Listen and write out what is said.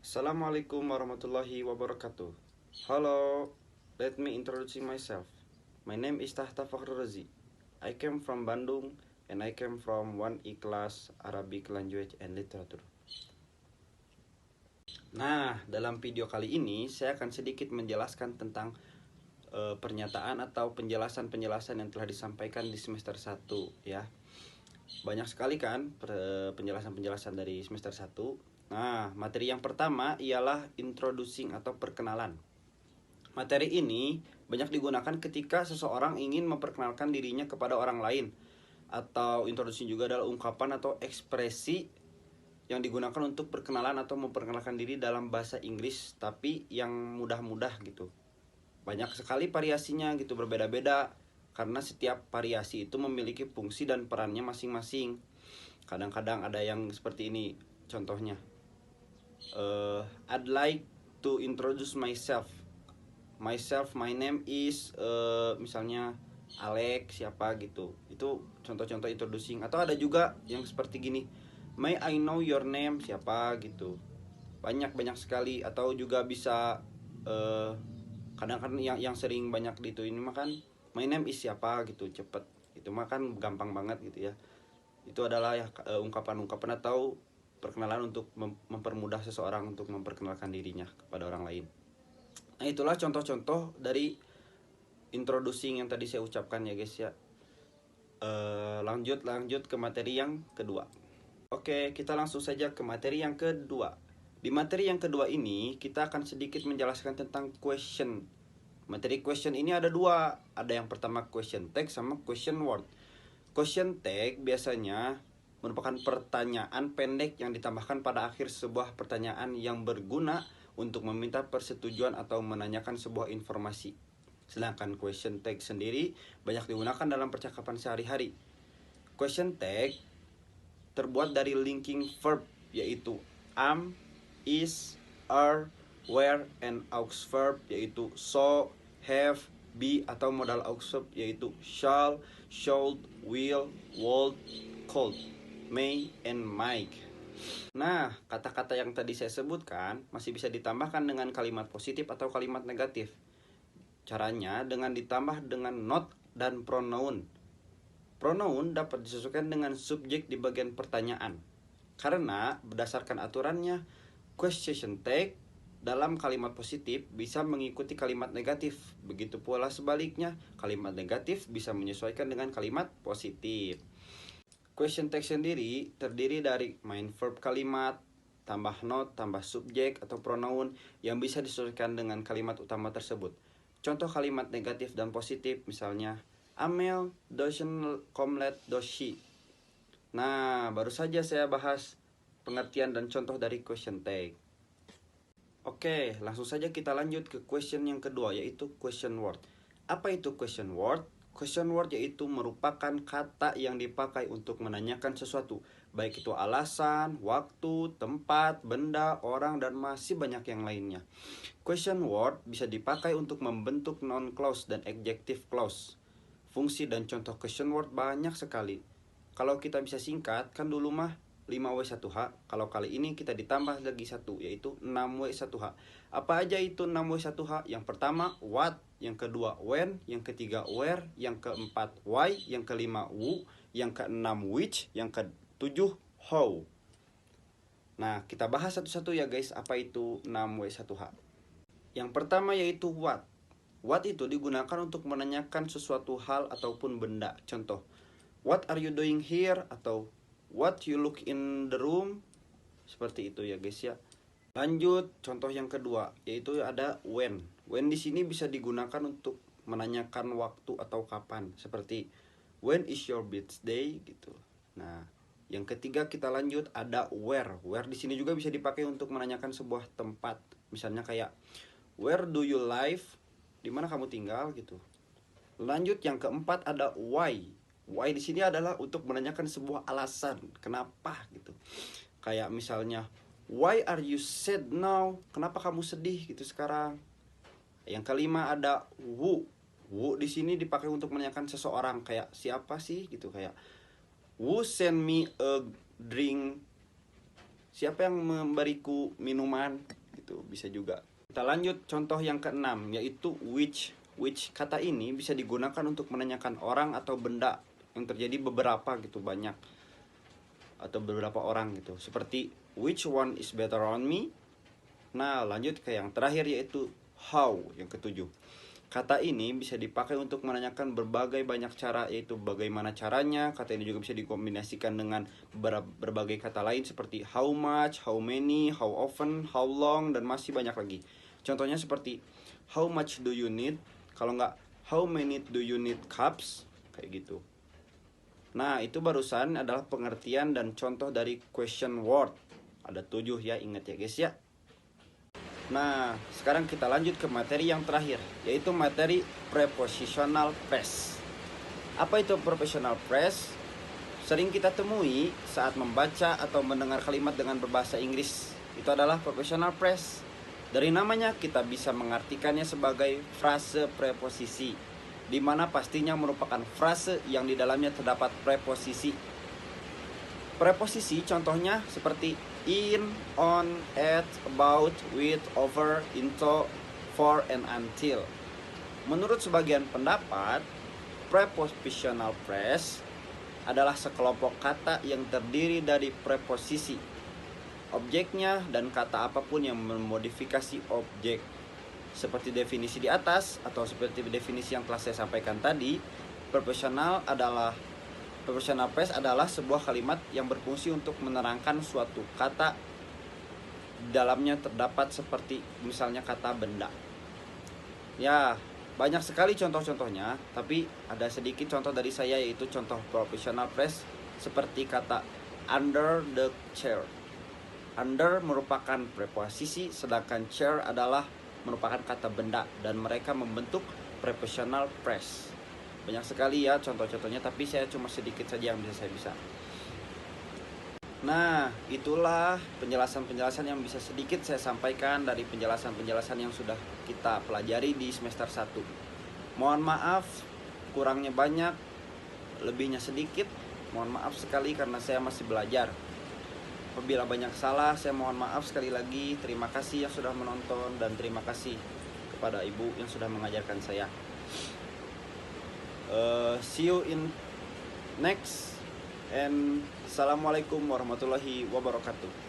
Assalamualaikum warahmatullahi wabarakatuh. Hello, let me introduce myself. My name is Tahta Fakhrul Razi. I came from Bandung and I came from 1E class Arabic Language and Literature. Nah, dalam video kali ini saya akan sedikit menjelaskan tentang pernyataan atau penjelasan-penjelasan yang telah disampaikan di semester 1 ya. Banyak sekali kan penjelasan-penjelasan dari semester 1. Nah, materi yang pertama ialah introducing atau perkenalan. Materi ini banyak digunakan ketika seseorang ingin memperkenalkan dirinya kepada orang lain. Atau introducing juga adalah ungkapan atau ekspresi yang digunakan untuk perkenalan atau memperkenalkan diri dalam bahasa Inggris, tapi yang mudah-mudah gitu. Banyak sekali variasinya gitu, berbeda-beda. Karena setiap variasi itu memiliki fungsi dan perannya masing-masing. Kadang-kadang ada yang seperti ini, contohnya. I'd like to introduce myself. My name is misalnya Alex siapa gitu. Itu contoh-contoh introducing. Atau ada juga yang seperti gini. May I know your name siapa gitu. Banyak sekali. Atau juga bisa kadang-kadang yang sering banyak gitu ini mah kan my name is siapa gitu, cepet. Itu mah kan gampang banget gitu ya. Itu adalah ya ungkapan-ungkapan atau perkenalan untuk mempermudah seseorang untuk memperkenalkan dirinya kepada orang lain. Nah, itulah contoh-contoh dari introducing yang tadi saya ucapkan ya guys ya. Lanjut ke materi yang kedua. Oke, kita langsung saja ke materi yang kedua. Di materi yang kedua ini kita akan sedikit menjelaskan tentang question. Materi question ini ada dua. Ada yang pertama question tag sama question word. Question tag biasanya merupakan pertanyaan pendek yang ditambahkan pada akhir sebuah pertanyaan yang berguna untuk meminta persetujuan atau menanyakan sebuah informasi. Sedangkan question tag sendiri banyak digunakan dalam percakapan sehari-hari. Question tag terbuat dari linking verb yaitu am, is, are, were, and aux verb yaitu so, have, be, atau modal aux verb yaitu shall, should, will, would, could, may, and might. Nah, kata-kata yang tadi saya sebutkan masih bisa ditambahkan dengan kalimat positif atau kalimat negatif. Caranya dengan ditambah dengan not dan pronoun. Pronoun dapat disesuaikan dengan subjek di bagian pertanyaan. Karena berdasarkan aturannya, question tag dalam kalimat positif bisa mengikuti kalimat negatif. Begitu pula sebaliknya, kalimat negatif bisa menyesuaikan dengan kalimat positif. Question tag sendiri terdiri dari main verb kalimat, tambah not, tambah subjek atau pronoun yang bisa disesuaikan dengan kalimat utama tersebut. Contoh kalimat negatif dan positif misalnya Amel doesn't omelette does she. Nah, baru saja saya bahas pengertian dan contoh dari question tag. Oke, langsung saja kita lanjut ke question yang kedua yaitu question word. Apa itu question word? Question word yaitu merupakan kata yang dipakai untuk menanyakan sesuatu, baik itu alasan, waktu, tempat, benda, orang, dan masih banyak yang lainnya. Question word bisa dipakai untuk membentuk noun clause dan adjective clause. Fungsi dan contoh question word banyak sekali. Kalau kita bisa singkat, kan dulu mah 5W1H. Kalau kali ini kita ditambah lagi 1, yaitu 6W1H. Apa aja itu 6W1H? Yang pertama, what. Yang kedua, when. Yang ketiga, where. Yang keempat, why. Yang kelima, who. Yang keenam, which. Yang ketujuh, how. Nah, kita bahas satu-satu ya guys, apa itu 6W1H. Yang pertama yaitu what. What itu digunakan untuk menanyakan sesuatu hal ataupun benda. Contoh, what are you doing here? Atau what you look in the room? Seperti itu ya guys ya. Lanjut, contoh yang kedua yaitu ada when. When di sini bisa digunakan untuk menanyakan waktu atau kapan. Seperti when is your birthday gitu. Nah, yang ketiga kita lanjut ada where. Where di sini juga bisa dipakai untuk menanyakan sebuah tempat. Misalnya kayak where do you live? Di mana kamu tinggal gitu. Lanjut yang keempat ada why. Why di sini adalah untuk menanyakan sebuah alasan kenapa gitu. Kayak misalnya why are you sad now? Kenapa kamu sedih gitu sekarang? Yang kelima ada who. Who di sini dipakai untuk menanyakan seseorang kayak siapa sih gitu, kayak who send me a drink? Siapa yang memberiku minuman? Gitu bisa juga. Kita lanjut contoh yang keenam, yaitu which. Which kata ini bisa digunakan untuk menanyakan orang atau benda yang terjadi beberapa gitu, banyak atau beberapa orang gitu. Seperti which one is better on me? Nah, lanjut ke yang terakhir yaitu how, yang ketujuh. Kata ini bisa dipakai untuk menanyakan berbagai banyak cara, yaitu bagaimana caranya. Kata ini juga bisa dikombinasikan dengan berbagai kata lain seperti how much, how many, how often, how long, dan masih banyak lagi. Contohnya seperti how much do you need? Kalau nggak how many do you need cups? Kayak gitu. Nah, itu barusan adalah pengertian dan contoh dari question word. Ada 7 ya, ingat ya guys ya. Nah, sekarang kita lanjut ke materi yang terakhir, yaitu materi prepositional phrase. Apa itu prepositional phrase? Sering kita temui saat membaca atau mendengar kalimat dengan berbahasa Inggris. Itu adalah prepositional phrase. Dari namanya kita bisa mengartikannya sebagai frase preposisi, di mana pastinya merupakan frase yang di dalamnya terdapat preposisi. Preposisi contohnya seperti in, on, at, about, with, over, into, for, and until. Menurut sebagian pendapat, prepositional phrase adalah sekelompok kata yang terdiri dari preposisi, objeknya, dan kata apapun yang memodifikasi objek. Seperti definisi di atas atau seperti definisi yang telah saya sampaikan tadi, prepositional phrase adalah sebuah kalimat yang berfungsi untuk menerangkan suatu kata. Dalamnya terdapat seperti misalnya kata benda. Ya, banyak sekali contoh-contohnya, tapi ada sedikit contoh dari saya, yaitu contoh prepositional phrase seperti kata under the chair. Under merupakan preposisi, sedangkan chair adalah merupakan kata benda, dan mereka membentuk prepositional phrase. Banyak sekali ya contoh-contohnya, tapi saya cuma sedikit saja yang saya bisa. Nah, itulah penjelasan-penjelasan yang bisa sedikit saya sampaikan dari penjelasan-penjelasan yang sudah kita pelajari di semester 1. Mohon maaf, kurangnya banyak, lebihnya sedikit. Mohon maaf sekali karena saya masih belajar. Apabila banyak salah, saya mohon maaf sekali lagi. Terima kasih yang sudah menonton, dan terima kasih kepada ibu yang sudah mengajarkan saya. See you in next, and assalamualaikum warahmatullahi wabarakatuh.